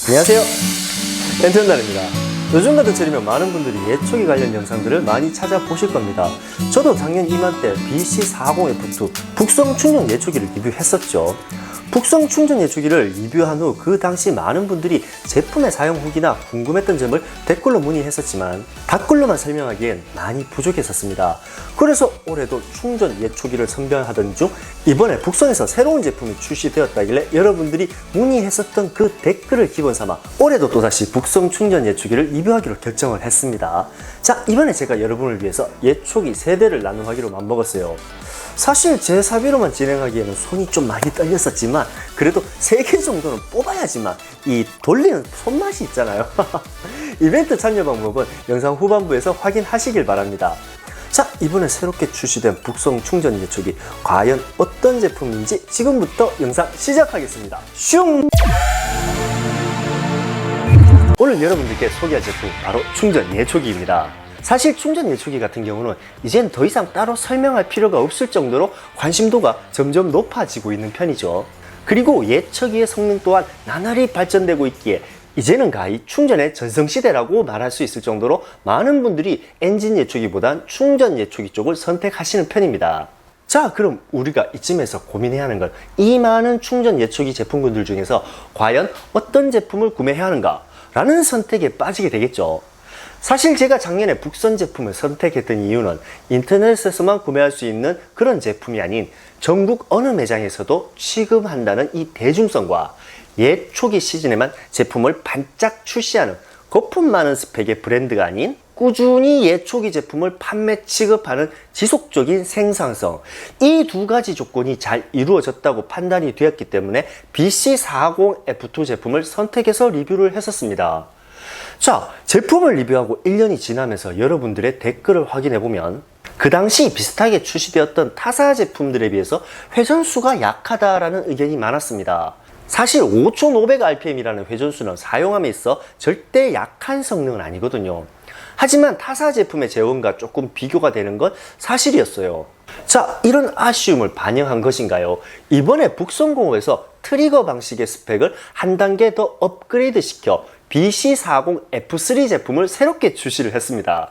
안녕하세요, 엔트런달입니다. 요즘 같은 철이면 많은 분들이 예초기 관련 영상들을 많이 찾아보실 겁니다. 저도 작년 이맘때 BC40F2 북성 충전 예초기를 리뷰했었죠. 북성 충전 예초기를 리뷰한 후 그 당시 많은 분들이 제품의 사용 후기나 궁금했던 점을 댓글로 문의했었지만 댓글로만 설명하기엔 많이 부족했었습니다. 그래서 올해도 충전 예초기를 선별하던 중 이번에 북성에서 새로운 제품이 출시되었다길래 여러분들이 문의했었던 그 댓글을 기본 삼아 올해도 또다시 북성 충전 예초기를 리뷰하기로 결정을 했습니다. 자, 이번에 제가 여러분을 위해서 예초기 3대를 나눔하기로 맘먹었어요. 사실 제 사비로만 진행하기에는 손이 좀 많이 떨렸었지만 그래도 3개 정도는 뽑아야지만 이 돌리는 손맛이 있잖아요. 이벤트 참여 방법은 영상 후반부에서 확인하시길 바랍니다. 자, 이번에 새롭게 출시된 북성 충전 예초기 과연 어떤 제품인지 지금부터 영상 시작하겠습니다. 슝! 오늘 여러분들께 소개할 제품 바로 충전 예초기입니다. 사실 충전 예초기 같은 경우는 이제는 더 이상 따로 설명할 필요가 없을 정도로 관심도가 점점 높아지고 있는 편이죠. 그리고 예초기의 성능 또한 나날이 발전되고 있기에 이제는 가히 충전의 전성시대라고 말할 수 있을 정도로 많은 분들이 엔진 예초기보단 충전 예초기 쪽을 선택하시는 편입니다. 자, 그럼 우리가 이쯤에서 고민해야 하는 건 이 많은 충전 예초기 제품군들 중에서 과연 어떤 제품을 구매해야 하는가 라는 선택에 빠지게 되겠죠. 사실 제가 작년에 북선 제품을 선택했던 이유는 인터넷에서만 구매할 수 있는 그런 제품이 아닌 전국 어느 매장에서도 취급한다는 이 대중성과 예초기 시즌에만 제품을 반짝 출시하는 거품 많은 스펙의 브랜드가 아닌 꾸준히 예초기 제품을 판매 취급하는 지속적인 생산성, 이 두 가지 조건이 잘 이루어졌다고 판단이 되었기 때문에 BC40F2 제품을 선택해서 리뷰를 했었습니다. 자, 제품을 리뷰하고 1년이 지나면서 여러분들의 댓글을 확인해보면 그 당시 비슷하게 출시되었던 타사 제품들에 비해서 회전수가 약하다라는 의견이 많았습니다. 사실 5500rpm이라는 회전수는 사용함에 있어 절대 약한 성능은 아니거든요. 하지만 타사 제품의 제원과 조금 비교가 되는 건 사실이었어요. 자, 이런 아쉬움을 반영한 것인가요? 이번에 북성공업에서 트리거 방식의 스펙을 한 단계 더 업그레이드 시켜 BC40F3 제품을 새롭게 출시를 했습니다.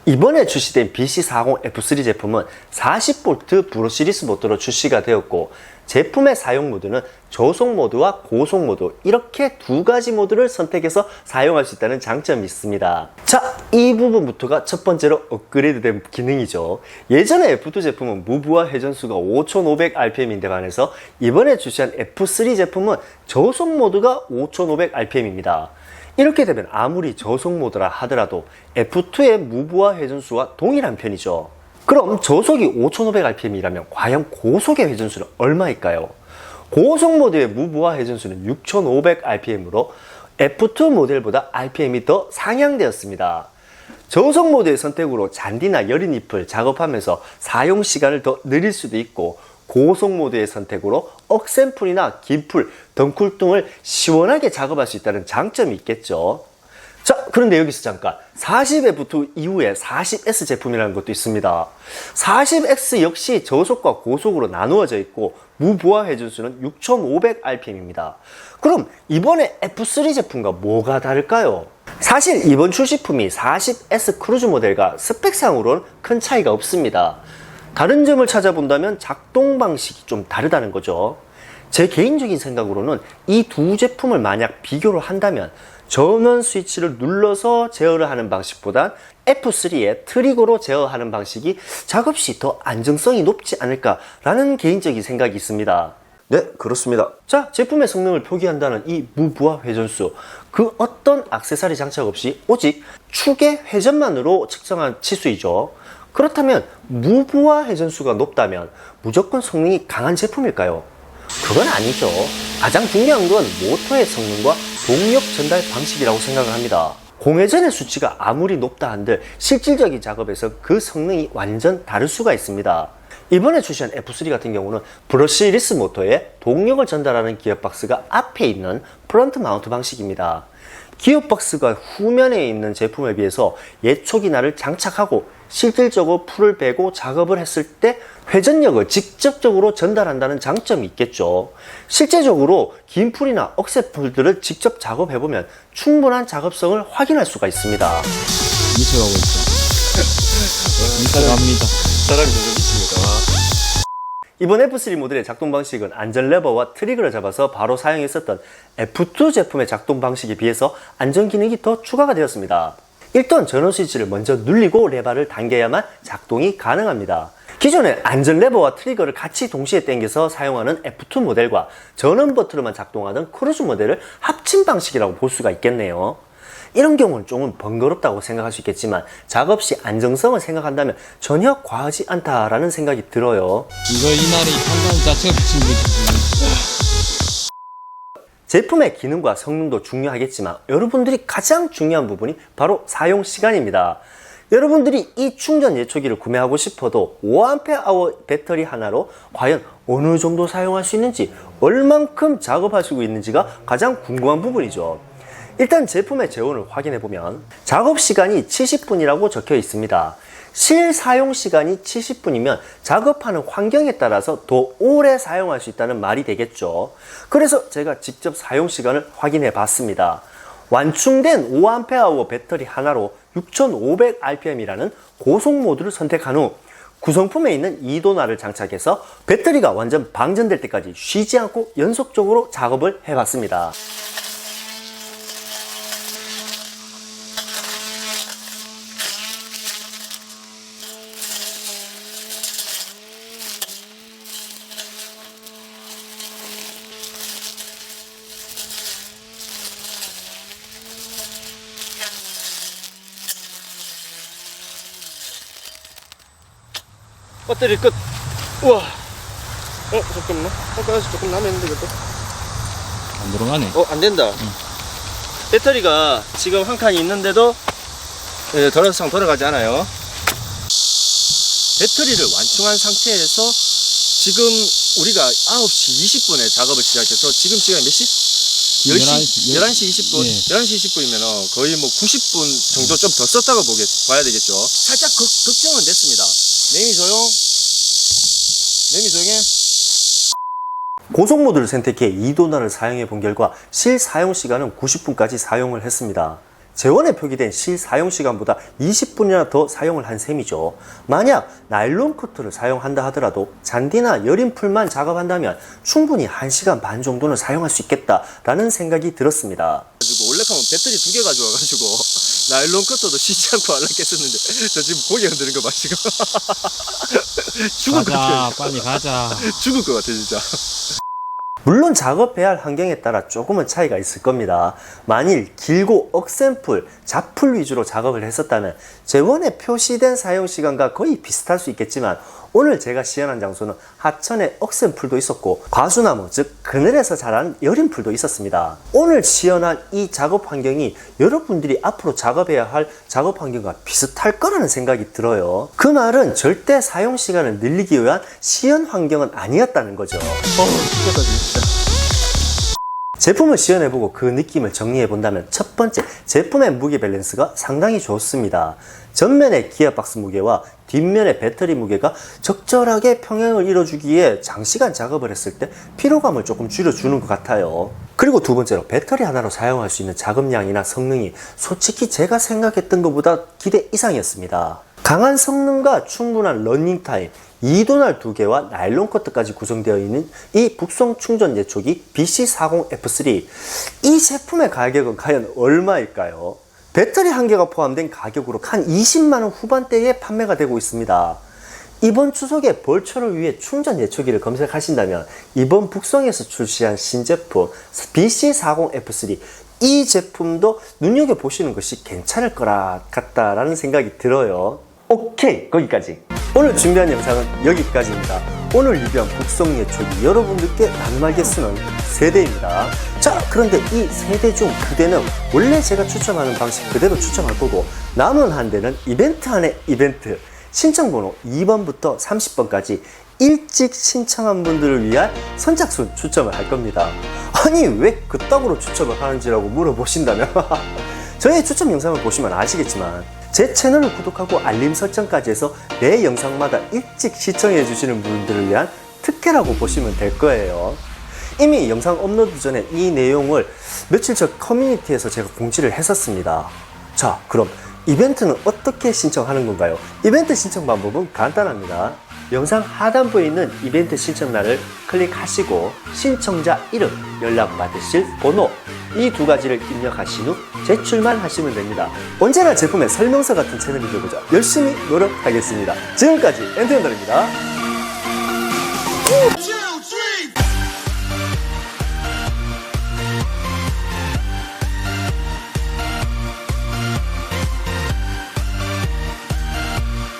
이번에 출시된 BC40F3 제품은 40V 브러시리스 모드로 출시가 되었고 제품의 사용 모드는 저속 모드와 고속 모드 이렇게 두 가지 모드를 선택해서 사용할 수 있다는 장점이 있습니다. 자, 이 부분부터가 첫 번째로 업그레이드된 기능이죠. 예전에 F2 제품은 무브와 회전수가 5500rpm인데 반해서 이번에 출시한 F3 제품은 저속 모드가 5500rpm입니다. 이렇게 되면 아무리 저속 모드라 하더라도 F2의 무브와 회전수와 동일한 편이죠. 그럼 저속이 5500rpm이라면 과연 고속의 회전수는 얼마일까요? 고속 모드의 무브와 회전수는 6500rpm으로 F2 모델보다 rpm이 더 상향되었습니다. 저속 모드의 선택으로 잔디나 여린 잎을 작업하면서 사용 시간을 더 늘릴 수도 있고 고속 모드의 선택으로 억센풀이나 긴풀, 덩쿨 등을 시원하게 작업할 수 있다는 장점이 있겠죠. 자, 그런데 여기서 잠깐 40F2 이후에 40S 제품이라는 것도 있습니다. 40X 역시 저속과 고속으로 나누어져 있고 무브와 회전수는 6500rpm입니다. 그럼 이번에 F3 제품과 뭐가 다를까요? 사실 이번 출시품이 40S 크루즈 모델과 스펙상으로는 큰 차이가 없습니다. 다른 점을 찾아본다면 작동 방식이 좀 다르다는 거죠. 제 개인적인 생각으로는 이 두 제품을 만약 비교를 한다면 전원 스위치를 눌러서 제어를 하는 방식보단 F3의 트리거로 제어하는 방식이 작업시 더 안정성이 높지 않을까라는 개인적인 생각이 있습니다. 네, 그렇습니다. 자, 제품의 성능을 표기한다는 이 무브와 회전수, 그 어떤 액세서리 장착 없이 오직 축의 회전만으로 측정한 치수이죠. 그렇다면 무브와 회전수가 높다면 무조건 성능이 강한 제품일까요? 그건 아니죠. 가장 중요한 건 모터의 성능과 동력 전달 방식이라고 생각을 합니다. 공회전의 수치가 아무리 높다 한들 실질적인 작업에서 그 성능이 완전 다를 수가 있습니다. 이번에 출시한 F3 같은 경우는 브러시리스 모터에 동력을 전달하는 기어박스가 앞에 있는 프런트 마운트 방식입니다. 기어박스가 후면에 있는 제품에 비해서 예초기날을 장착하고 실질적으로 풀을 빼고 작업을 했을 때 회전력을 직접적으로 전달한다는 장점이 있겠죠. 실제적으로 긴 풀이나 억센 풀들을 직접 작업해보면 충분한 작업성을 확인할 수가 있습니다. 미쳐가고 있어. 미쳐갑니다. 사람이 점점 미칩니다. 이번 F3 모델의 작동 방식은 안전 레버와 트리거를 잡아서 바로 사용했었던 F2 제품의 작동 방식에 비해서 안전 기능이 더 추가가 되었습니다. 일단 전원 스위치를 먼저 누르고 레버를 당겨야만 작동이 가능합니다. 기존에 안전 레버와 트리거를 같이 동시에 당겨서 사용하는 F2 모델과 전원 버튼으로만 작동하는 크루즈 모델을 합친 방식이라고 볼 수가 있겠네요. 이런 경우는 조금 번거롭다고 생각할 수 있겠지만 작업 시 안정성을 생각한다면 전혀 과하지 않다라는 생각이 들어요. 이거 이날이 판단 자체가 미친 거지. 제품의 기능과 성능도 중요하겠지만 여러분들이 가장 중요한 부분이 바로 사용 시간입니다. 여러분들이 이 충전 예초기를 구매하고 싶어도 5Ah 배터리 하나로 과연 어느 정도 사용할 수 있는지, 얼만큼 작업하시고 있는지가 가장 궁금한 부분이죠. 일단 제품의 제온을 확인해보면 작업 시간이 70분이라고 적혀 있습니다. 실사용 시간이 70분이면 작업하는 환경에 따라서 더 오래 사용할 수 있다는 말이 되겠죠. 그래서 제가 직접 사용 시간을 확인해 봤습니다. 완충된 5Ah 배터리 하나로 6500rpm이라는 고속 모드를 선택한 후 구성품에 있는 2도날을 장착해서 배터리가 완전 방전될 때까지 쉬지 않고 연속적으로 작업을 해봤습니다. 배터리 끝. 우와. 잠깐만. 아까 조금 남았는데 이것도. 안 들어가네. 안 된다. 배터리가 지금 한 칸이 있는데도 더 이상 돌아가지 않아요. 배터리를 완충한 상태에서 지금 우리가 9시 20분에 작업을 시작해서 지금 시간이 몇 시? 11시 20분? 예. 11시 20분이면 거의 뭐 90분 정도 좀 더 썼다고 봐야 되겠죠. 살짝 걱정은 됐습니다. 매미 조용해. 고속 모드를 선택해 2도날을 사용해 본 결과 실 사용 시간은 90분까지 사용을 했습니다. 제원에 표기된 실 사용 시간보다 20분이나 더 사용을 한 셈이죠. 만약 나일론 커터를 사용한다 하더라도 잔디나 여린 풀만 작업한다면 충분히 1시간 반 정도는 사용할 수 있겠다라는 생각이 들었습니다. 원래 하면 배터리 2개 가져와가지고 나일론 커터도 쉬지 않고 알락했었는데 저 지금 고개 흔드는 거 봐 지금. 죽을 것 같아. 빨리 가자. 죽을 것 같아 진짜. 물론 작업해야 할 환경에 따라 조금은 차이가 있을 겁니다. 만일 길고 억센풀, 잡풀 위주로 작업을 했었다면 제원에 표시된 사용시간과 거의 비슷할 수 있겠지만 오늘 제가 시연한 장소는 하천에 억센풀도 있었고 과수나무, 즉 그늘에서 자란 여린 풀도 있었습니다. 오늘 시연한 이 작업 환경이 여러분들이 앞으로 작업해야 할 작업 환경과 비슷할 거라는 생각이 들어요. 그 말은 절대 사용 시간을 늘리기 위한 시연 환경은 아니었다는 거죠. 죽겠다 진짜. 제품을 시연해보고 그 느낌을 정리해본다면 첫 번째, 제품의 무게 밸런스가 상당히 좋습니다. 전면의 기어박스 무게와 뒷면의 배터리 무게가 적절하게 평행을 이뤄주기에 장시간 작업을 했을 때 피로감을 조금 줄여주는 것 같아요. 그리고 두 번째로 배터리 하나로 사용할 수 있는 작업량이나 성능이 솔직히 제가 생각했던 것보다 기대 이상이었습니다. 강한 성능과 충분한 러닝타임, 2도날 2개와 나일론 커트까지 구성되어 있는 이 북송 충전 예초기 BC40F3, 이 제품의 가격은 과연 얼마일까요? 배터리 한 개가 포함된 가격으로 한 20만원 후반대에 판매가 되고 있습니다. 이번 추석에 벌초를 위해 충전 예초기를 검색하신다면 이번 북송에서 출시한 신제품 BC40F3, 이 제품도 눈여겨보시는 것이 괜찮을 거라 같다라는 생각이 들어요. 오케이, 거기까지. 오늘 준비한 영상은 여기까지입니다. 오늘 리뷰한 북송 예초기 여러분들께 낱말게 쓰는 3대입니다. 자, 그런데 이 3대 중 2대는 원래 제가 추첨하는 방식 그대로 추첨할 거고 남은 한 대는 이벤트 안에 이벤트, 신청번호 2번부터 30번까지 일찍 신청한 분들을 위한 선착순 추첨을 할 겁니다. 아니 왜 그따구로 추첨을 하는지라고 물어보신다면 저의 추첨 영상을 보시면 아시겠지만 제 채널을 구독하고 알림 설정까지 해서 내 영상마다 일찍 시청해 주시는 분들을 위한 특혜라고 보시면 될 거예요. 이미 영상 업로드 전에 이 내용을 며칠 전 커뮤니티에서 제가 공지를 했었습니다. 자, 그럼 이벤트는 어떻게 신청하는 건가요? 이벤트 신청 방법은 간단합니다. 영상 하단부에 있는 이벤트 신청란을 클릭하시고 신청자 이름, 연락받으실 번호 이 두 가지를 입력하신 후 제출만 하시면 됩니다. 언제나 제품의 설명서 같은 채널이 되고자 열심히 노력하겠습니다. 지금까지 엔터연더입니다.